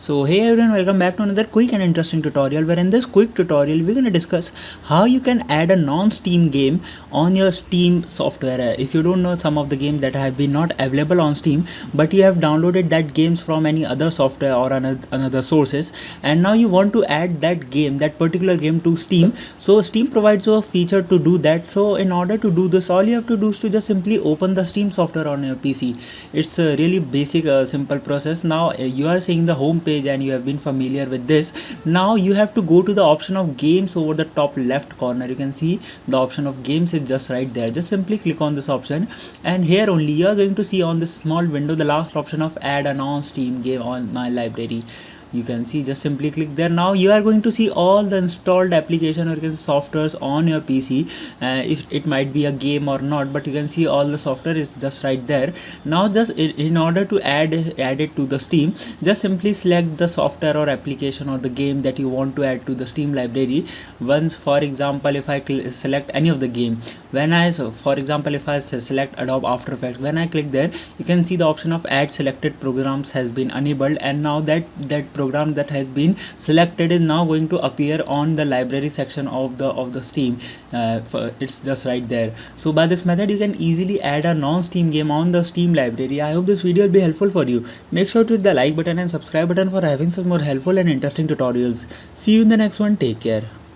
So hey everyone, welcome back to another quick and interesting tutorial, where in this quick tutorial we're going to discuss how you can add a non-Steam game on your Steam software. If you don't know some of the games that have been not available on Steam, but you have downloaded that games from any other software or another sources, and now you want to add that particular game to Steam. So Steam provides you a feature to do that. So in order to do this, all you have to do is to just simply open the Steam software on your PC. It's a really basic simple process. Now you are seeing the home page and you have been familiar with this. Now you have to go to the option of games over the top left corner. You can see the option of games is just right there. Just simply click on this option, and here only you are going to see on this small window the last option of add a non-Steam game on my library. You can see, just simply click there. Now you are going to see all the installed application or you can softwares on your PC. If it might be a game or not, but you can see all the software is just right there. Now just in order to add it to the Steam, just simply select the software or application or the game that you want to add to the Steam library. Once, for example, if I select any of the game, for example, if I select Adobe After Effects, when I click there, you can see the option of add selected programs has been enabled, and now that program that has been selected is now going to appear on the library section of the Steam. It's just right there. So by this method you can easily add a non-Steam game on the Steam library. I hope this video will be helpful for you. Make sure to hit the like button and subscribe button for having some more helpful and interesting tutorials. See you in the next one. Take care.